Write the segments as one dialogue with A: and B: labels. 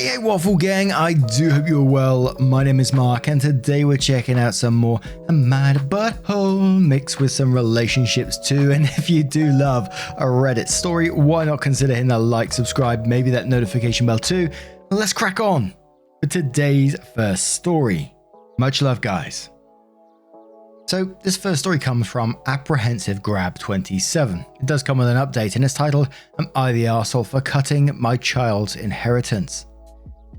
A: Hey Waffle Gang, I do hope you're well. My name is Mark and today we're checking out some more AmITheA butthole mixed with some relationships too. And if you do love a Reddit story, why not consider hitting that like, subscribe, maybe that notification bell too. Let's crack on with today's first story. Much love, guys. So this first story comes from Apprehensive Grab 27. It does come with an update and it's titled, "Am I the arsehole for cutting my child's inheritance?"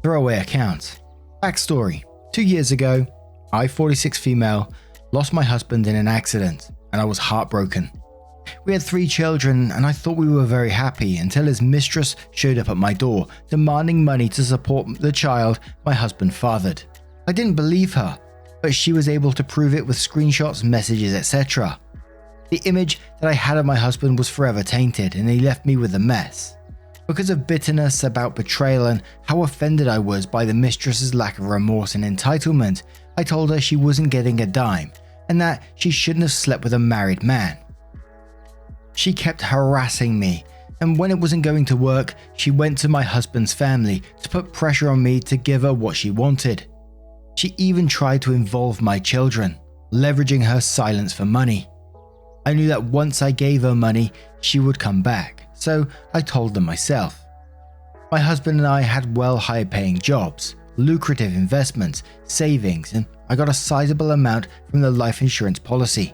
A: Throwaway account. Backstory. 2 years ago, I, 46 female, lost my husband in an accident and I was heartbroken. We had 3 children and I thought we were very happy until his mistress showed up at my door demanding money to support the child my husband fathered. I didn't believe her, but she was able to prove it with screenshots, messages, etc. The image that I had of my husband was forever tainted and he left me with a mess. Because of bitterness about betrayal and how offended I was by the mistress's lack of remorse and entitlement, I told her she wasn't getting a dime and that she shouldn't have slept with a married man. She kept harassing me, and when it wasn't going to work, she went to my husband's family to put pressure on me to give her what she wanted. She even tried to involve my children, leveraging her silence for money. I knew that once I gave her money, she would come back, so I told them myself. My husband and I had well high-paying jobs, lucrative investments, savings, and I got a sizable amount from the life insurance policy.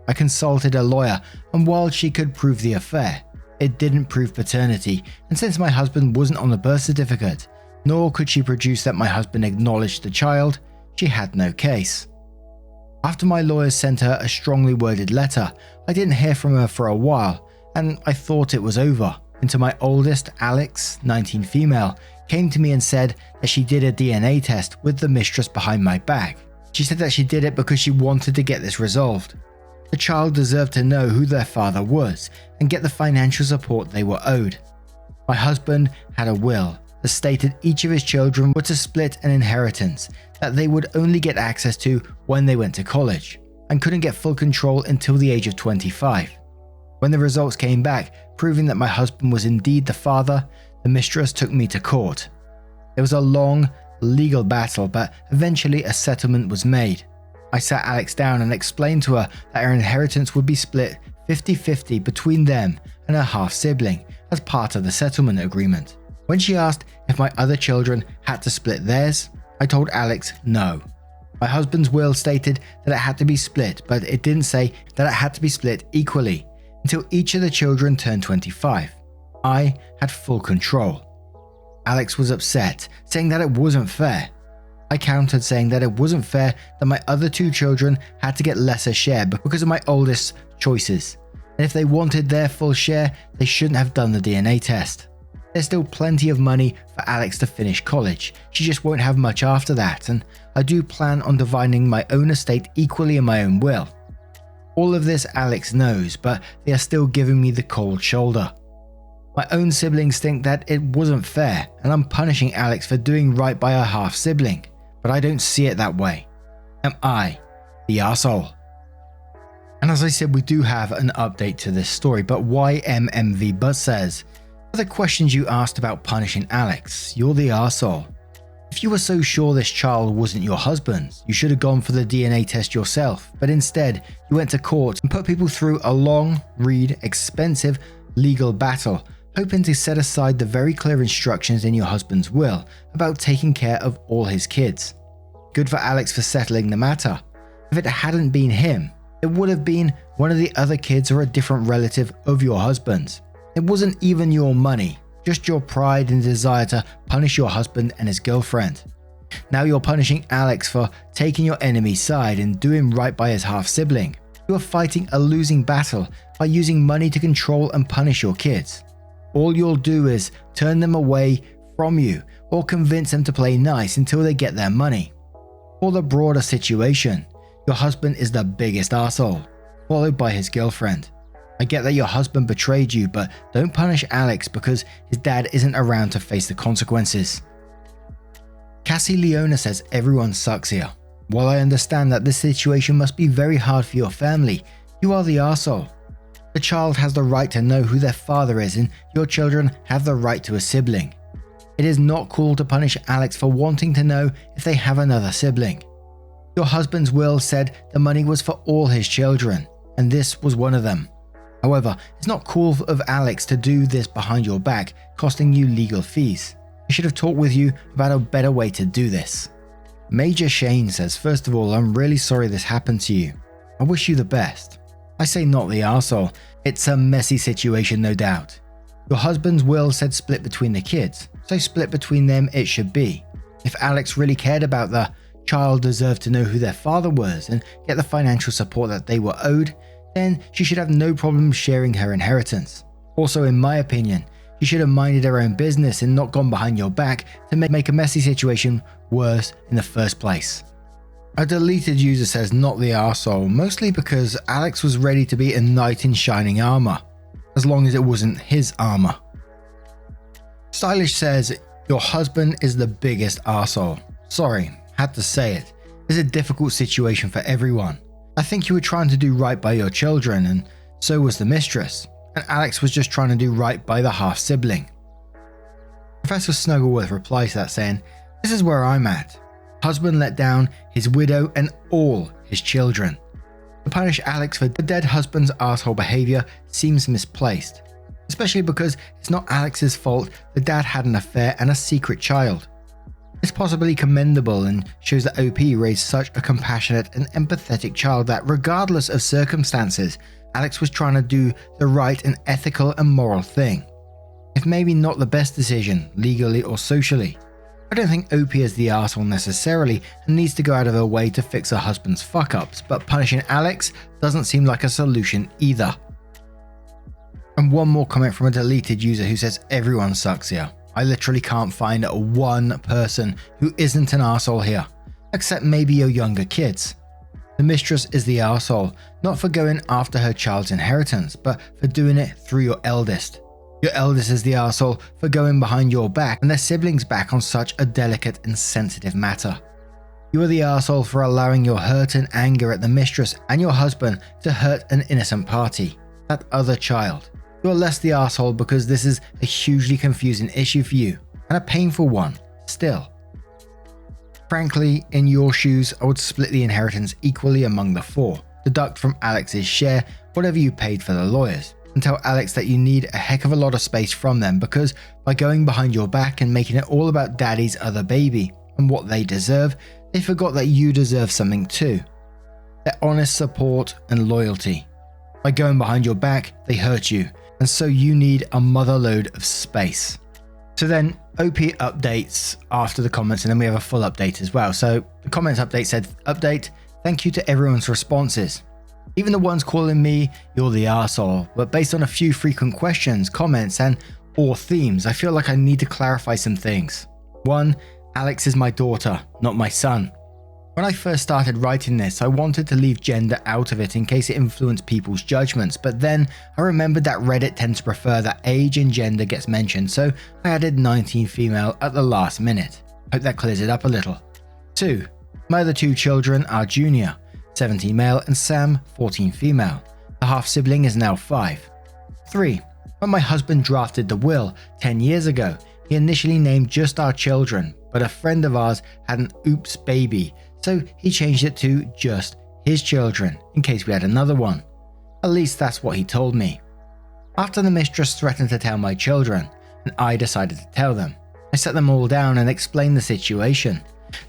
A: I consulted a lawyer, and while she could prove the affair, it didn't prove paternity, and since my husband wasn't on the birth certificate, nor could she produce that my husband acknowledged the child, she had no case. After my lawyers sent her a strongly worded letter, I didn't hear from her for a while, and I thought it was over, until my oldest, Alex, 19 female, came to me and said that she did a DNA test with the mistress behind my back. She said that she did it because she wanted to get this resolved. The child deserved to know who their father was and get the financial support they were owed. My husband had a will that stated each of his children were to split an inheritance that they would only get access to when they went to college and couldn't get full control until the age of 25. When the results came back proving that my husband was indeed the father, the mistress took me to court. There was a long legal battle, but eventually a settlement was made. I sat Alex down and explained to her that her inheritance would be split 50-50 between them and her half-sibling as part of the settlement agreement. When she asked if my other children had to split theirs, I told Alex no. My husband's will stated that it had to be split, but it didn't say that it had to be split equally until each of the children turned 25. I had full control. Alex was upset, saying that it wasn't fair. I countered saying that it wasn't fair that my other 2 children had to get lesser share because of my oldest's choices, and if they wanted their full share, they shouldn't have done the DNA test. There's still plenty of money for Alex to finish college, she just won't have much after that, and I do plan on dividing my own estate equally in my own will. All of this Alex knows, but they are still giving me the cold shoulder. My own siblings think that it wasn't fair, and I'm punishing Alex for doing right by her half-sibling, but I don't see it that way. Am I the arsehole? And as I said, we do have an update to this story, but why MMV But says, for the questions you asked about punishing Alex, you're the arsehole. If you were so sure this child wasn't your husband's, you should have gone for the DNA test yourself, but instead you went to court and put people through a long, expensive legal battle, hoping to set aside the very clear instructions in your husband's will about taking care of all his kids. Good for Alex for settling the matter. If it hadn't been him, it would have been one of the other kids or a different relative of your husband's. It wasn't even your money, just your pride and desire to punish your husband and his girlfriend. Now you're punishing Alex for taking your enemy's side and doing right by his half-sibling. You are fighting a losing battle by using money to control and punish your kids. All you'll do is turn them away from you or convince them to play nice until they get their money. For the broader situation, your husband is the biggest arsehole, followed by his girlfriend. I get that your husband betrayed you, but don't punish Alex because his dad isn't around to face the consequences. Cassie Leona says everyone sucks here. While I understand that this situation must be very hard for your family, you are the arsehole. The child has the right to know who their father is and your children have the right to a sibling. It is not cool to punish Alex for wanting to know if they have another sibling. Your husband's will said the money was for all his children, and this was one of them. However, it's not cool of Alex to do this behind your back, costing you legal fees. I should have talked with you about a better way to do this. Major Shane says, first of all, I'm really sorry this happened to you. I wish you the best. I say not the arsehole. It's a messy situation, no doubt. Your husband's will said split between the kids, so split between them it should be. If Alex really cared about the child deserved to know who their father was and get the financial support that they were owed, then she should have no problem sharing her inheritance. Also, in my opinion, she should have minded her own business and not gone behind your back to make a messy situation worse in the first place. A deleted user says not the arsehole, mostly because Alex was ready to be a knight in shining armor, as long as it wasn't his armor. Stylish says, your husband is the biggest arsehole. Sorry, had to say it. It's a difficult situation for everyone. I think you were trying to do right by your children, and so was the mistress, and Alex was just trying to do right by the half-sibling. Professor Snuggleworth replies to that saying, this is where I'm at. Husband let down his widow and all his children. To punish Alex for the dead husband's arsehole behavior seems misplaced, especially because it's not Alex's fault the dad had an affair and a secret child. It's possibly commendable and shows that OP raised such a compassionate and empathetic child that regardless of circumstances, Alex was trying to do the right and ethical and moral thing. If maybe not the best decision, legally or socially. I don't think OP is the arsehole necessarily and needs to go out of her way to fix her husband's fuck-ups, but punishing Alex doesn't seem like a solution either. And one more comment from a deleted user who says everyone sucks here. I literally can't find one person who isn't an arsehole here, except maybe your younger kids. The mistress is the arsehole, not for going after her child's inheritance, but for doing it through your eldest. Your eldest is the arsehole for going behind your back and their siblings' back on such a delicate and sensitive matter. You are the arsehole for allowing your hurt and anger at the mistress and your husband to hurt an innocent party, that other child. You are less the arsehole because this is a hugely confusing issue for you, and a painful one, still. Frankly, in your shoes, I would split the inheritance equally among the four, deduct from Alex's share whatever you paid for the lawyers, and tell Alex that you need a heck of a lot of space from them because by going behind your back and making it all about daddy's other baby and what they deserve, they forgot that you deserve something too. Their honest support and loyalty. By going behind your back, they hurt you, and so you need a motherload of space. So then OP updates after the comments, and then we have a full update as well. So the comments update said, update, thank you to everyone's responses. Even the ones calling me, you're the arsehole, but based on a few frequent questions, comments, and or themes, I feel like I need to clarify some things. 1. Alex is my daughter, not my son. When I first started writing this, I wanted to leave gender out of it in case it influenced people's judgments, but then I remembered that Reddit tends to prefer that age and gender gets mentioned, so I added 19 female at the last minute. Hope that clears it up a little. 2. My other two children are Junior, 17 male, and Sam, 14 female. The half-sibling is now 5. 3. When my husband drafted the will 10 years ago, he initially named just our children, but a friend of ours had an oops baby, so he changed it to just his children in case we had another one. At least that's what he told me. After the mistress threatened to tell my children, and I decided to tell them, I sat them all down and explained the situation.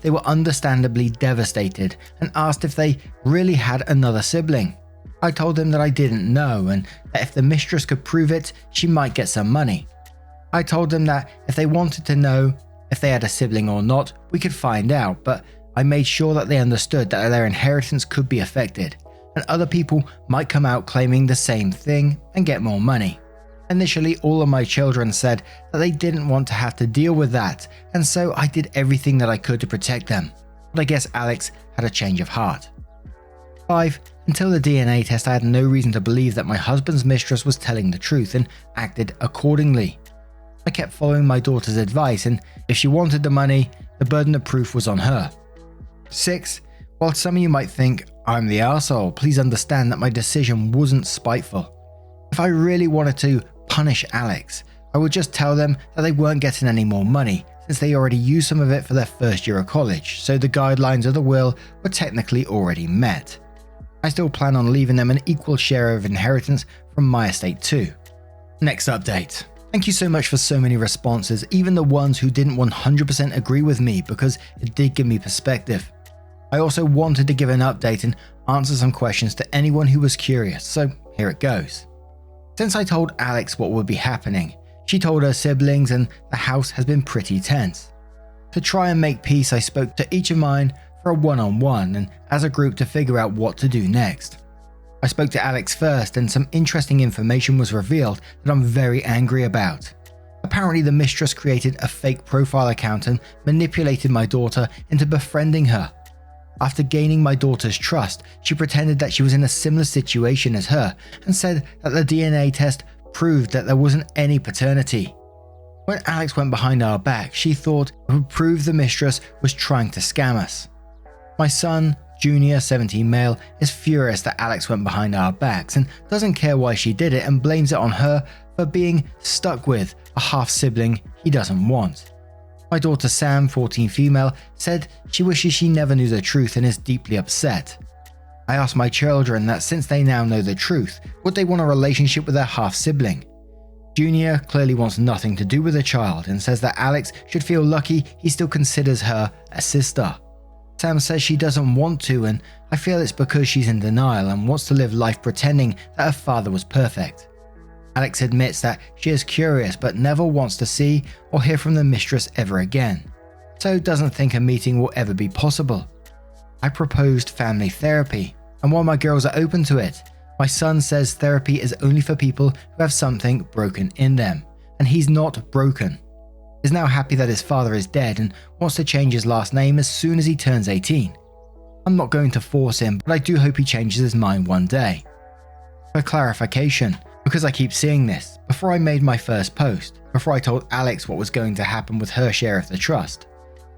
A: They were understandably devastated and asked if they really had another sibling. I told them that I didn't know and that if the mistress could prove it, she might get some money. I told them that if they wanted to know if they had a sibling or not, we could find out, but I made sure that they understood that their inheritance could be affected, and other people might come out claiming the same thing and get more money. Initially, all of my children said that they didn't want to have to deal with that, and so I did everything that I could to protect them. But I guess Alex had a change of heart. 5. Until the DNA test, I had no reason to believe that my husband's mistress was telling the truth and acted accordingly. I kept following my daughter's advice, and if she wanted the money, the burden of proof was on her. 6. While some of you might think I'm the arsehole, please understand that my decision wasn't spiteful. If I really wanted to punish Alex, I would just tell them that they weren't getting any more money since they already used some of it for their first year of college, so the guidelines of the will were technically already met. I still plan on leaving them an equal share of inheritance from my estate too. Next update. Thank you so much for so many responses, even the ones who didn't 100% agree with me, because it did give me perspective. I also wanted to give an update and answer some questions to anyone who was curious, so here it goes. Since I told Alex what would be happening, she told her siblings and the house has been pretty tense. To try and make peace, I spoke to each of mine for a one-on-one and as a group to figure out what to do next. I spoke to Alex first and some interesting information was revealed that I'm very angry about. Apparently the mistress created a fake profile account and manipulated my daughter into befriending her. After gaining my daughter's trust, she pretended that she was in a similar situation as her and said that the DNA test proved that there wasn't any paternity. When Alex went behind our back, she thought it would prove the mistress was trying to scam us. My son, Junior, 17 male, is furious that Alex went behind our backs and doesn't care why she did it and blames it on her for being stuck with a half-sibling he doesn't want. My daughter Sam, 14 female, said she wishes she never knew the truth and is deeply upset. I asked my children that since they now know the truth, would they want a relationship with their half-sibling? Junior clearly wants nothing to do with the child and says that Alex should feel lucky he still considers her a sister. Sam says she doesn't want to, and I feel it's because she's in denial and wants to live life pretending that her father was perfect. Alex admits that she is curious but never wants to see or hear from the mistress ever again, so doesn't think a meeting will ever be possible. I proposed family therapy, and while my girls are open to it, my son says therapy is only for people who have something broken in them, and he's not broken. He's now happy that his father is dead and wants to change his last name as soon as he turns 18. I'm not going to force him, but I do hope he changes his mind one day. For clarification, because I keep seeing this, before I made my first post, before I told Alex what was going to happen with her share of the trust,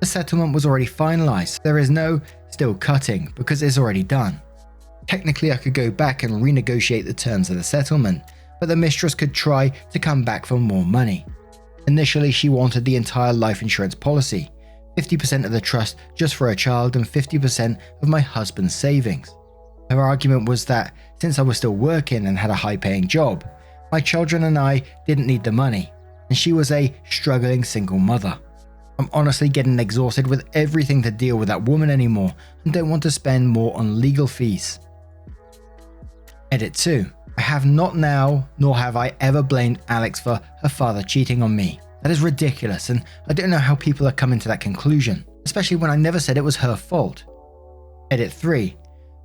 A: the settlement was already finalized. There is no still cutting because it's already done. Technically, I could go back and renegotiate the terms of the settlement, but the mistress could try to come back for more money. Initially, she wanted the entire life insurance policy, 50% of the trust just for a child and 50% of my husband's savings. Her argument was that since I was still working and had a high-paying job, my children and I didn't need the money, and she was a struggling single mother. I'm honestly getting exhausted with everything to deal with that woman anymore and don't want to spend more on legal fees. Edit 2. I have not now, nor have I ever blamed Alex for her father cheating on me. That is ridiculous, and I don't know how people are coming to that conclusion, especially when I never said it was her fault. Edit 3.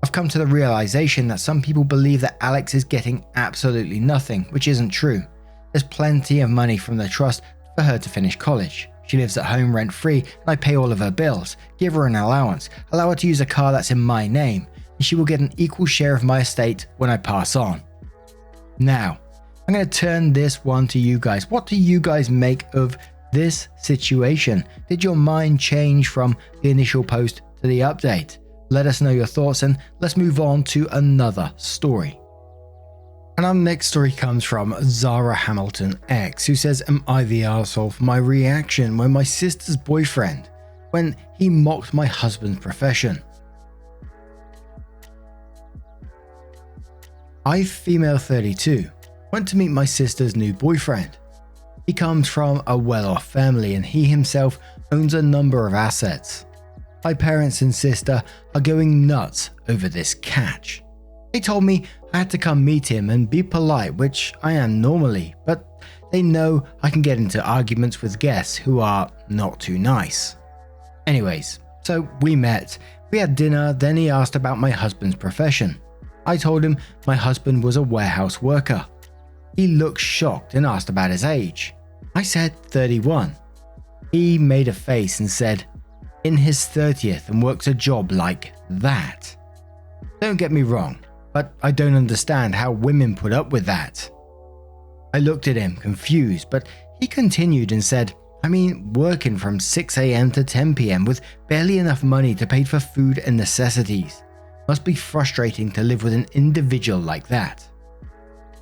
A: I've come to the realization that some people believe that Alex is getting absolutely nothing, which isn't true. There's plenty of money from the trust for her to finish college. She lives at home rent-free, and I pay all of her bills, give her an allowance, allow her to use a car that's in my name, and she will get an equal share of my estate when I pass on. Now, I'm going to turn this one to you guys. What do you guys make of this situation? Did your mind change from the initial post to the update? Let us know your thoughts and let's move on to another story. And our next story comes from Zara Hamilton X, who says, "Am I the arsehole for my reaction when my sister's boyfriend, when he mocked my husband's profession?" I, female 32, went to meet my sister's new boyfriend. He comes from a well-off family and he himself owns a number of assets. My parents and sister are going nuts over this catch. They told me I had to come meet him and be polite, which I am normally, but they know I can get into arguments with guests who are not too nice. Anyways, so we met, we had dinner, then he asked about my husband's profession. I told him my husband was a warehouse worker. He looked shocked and asked about his age. I said 31. He made a face and said, "In his 30th and works a job like that." Don't get me wrong, but I don't understand how women put up with that. I looked at him confused, but he continued and said, "I mean, working from 6 AM to 10 PM with barely enough money to pay for food and necessities. Must be frustrating to live with an individual like that."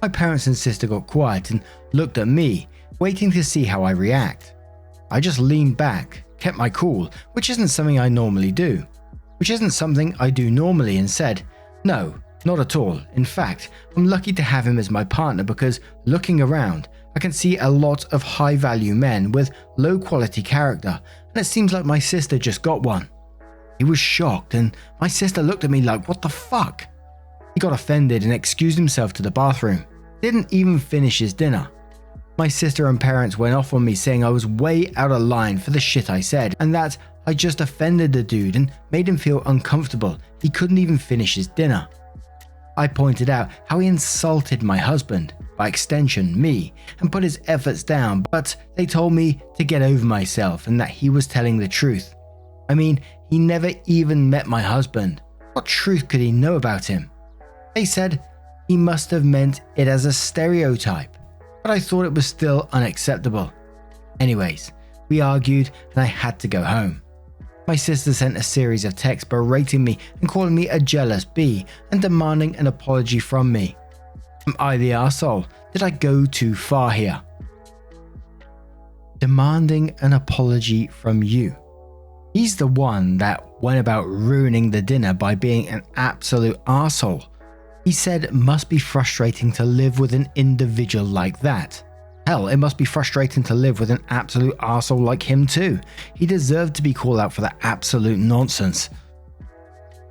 A: My parents and sister got quiet and looked at me, waiting to see how I react. I just leaned back, kept my cool, which isn't something I normally do. And said, "No, not at all. In fact, I'm lucky to have him as my partner because looking around, I can see a lot of high-value men with low-quality character, and it seems like my sister just got one." He was shocked, and my sister looked at me like, "What the fuck?" He got offended and excused himself to the bathroom. Didn't even finish his dinner. My sister and parents went off on me saying I was way out of line for the shit I said, and that I just offended the dude and made him feel uncomfortable. He couldn't even finish his dinner. I pointed out how he insulted my husband, by extension me, and put his efforts down, but they told me to get over myself and that he was telling the truth. I mean, he never even met my husband. What truth could he know about him? They said he must have meant it as a stereotype, but I thought it was still unacceptable. Anyways, we argued and I had to go home. My sister sent a series of texts berating me and calling me a jealous bee and demanding an apology from me. Am I the arsehole? Did I go too far here? Demanding an apology from you. He's the one that went about ruining the dinner by being an absolute arsehole. He said it must be frustrating to live with an individual like that. Hell, it must be frustrating to live with an absolute arsehole like him too. He deserved to be called out for that absolute nonsense.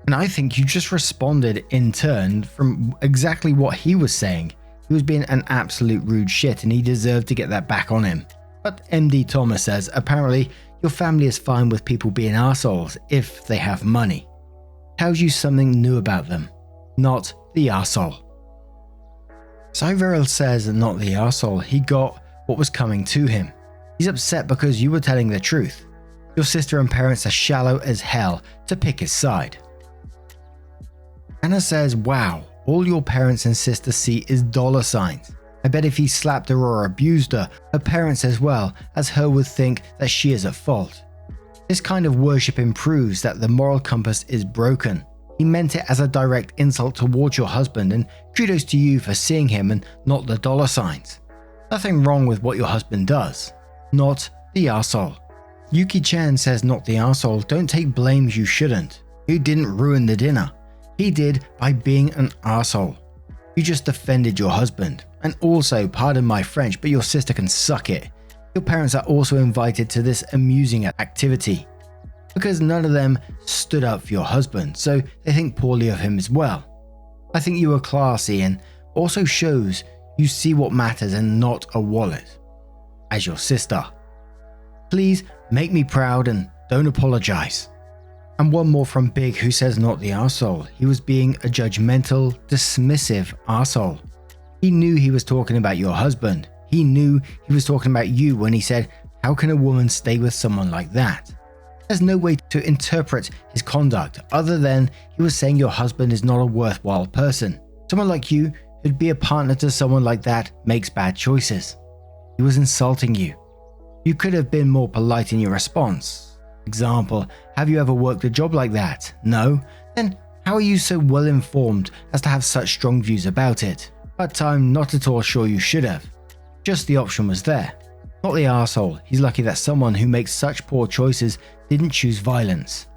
A: And I think you just responded in turn from exactly what he was saying. He was being an absolute rude shit and he deserved to get that back on him. But MD Thomas says, apparently your family is fine with people being arseholes if they have money. Tells you something new about them. Not the arsehole. Cyveril says not the arsehole, he got what was coming to him. He's upset because you were telling the truth. Your sister and parents are shallow as hell to pick his side. Anna says, wow, all your parents and sister see is dollar signs. I bet if he slapped her or abused her, her parents as well as her would think that she is at fault. This kind of worship proves that the moral compass is broken. He meant it as a direct insult towards your husband, and kudos to you for seeing him and not the dollar signs. Nothing wrong with what your husband does. Not the arsehole. Yuki-chan says not the arsehole, don't take blames you shouldn't. You didn't ruin the dinner. He did by being an arsehole. You just defended your husband. And also, pardon my French, but your sister can suck it. Your parents are also invited to this amusing activity. Because none of them stood up for your husband, so they think poorly of him as well. I think you were classy and also shows you see what matters and not a wallet. As your sister. Please make me proud and don't apologize. And one more from Big who says not the arsehole. He was being a judgmental, dismissive arsehole. He knew he was talking about your husband. He knew he was talking about you when he said, how can a woman stay with someone like that? There's no way to interpret his conduct other than he was saying your husband is not a worthwhile person. Someone like you who'd be a partner to someone like that makes bad choices. He was insulting you. You could have been more polite in your response. Example, have you ever worked a job like that? No? Then how are you so well informed as to have such strong views about it? But I'm not at all sure you should have. Just the option was there. Not the arsehole. He's lucky that someone who makes such poor choices didn't choose violence.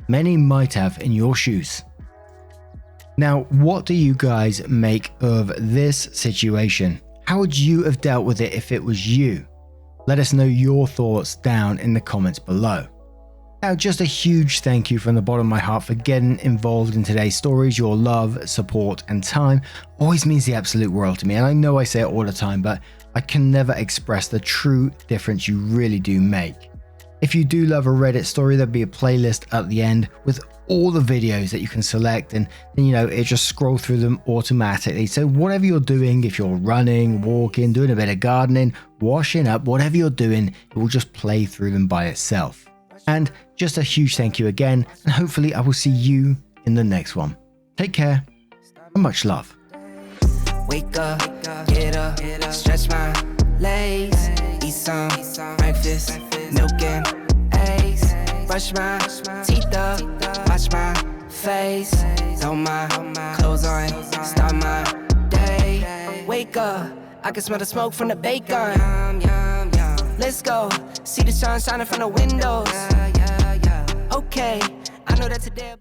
A: Many might have in your shoes. Now, what do you guys make of this situation? How would you have dealt with it if it was you? Let us know your thoughts down in the comments below. Now, just a huge thank you from the bottom of my heart for getting involved in today's stories. Your love, support, and time always means the absolute world to me. And I know I say it all the time, but I can never express the true difference you really do make. If you do love a Reddit story, there'll be a playlist at the end with all the videos that you can select, and then it just scroll through them automatically. So whatever you're doing, if you're running, walking, doing a bit of gardening, washing up, whatever you're doing, it will just play through them by itself. And just a huge thank you again, and hopefully I will see you in the next one. Take care, and much love.
B: Wake up, get up, stretch my legs, eat some breakfast, milk and eggs, brush my teeth up, wash my face, throw my clothes on, start my day. Wake up, I can smell the smoke from the bacon. let's go. See the sun shining from the windows. Okay, I know that today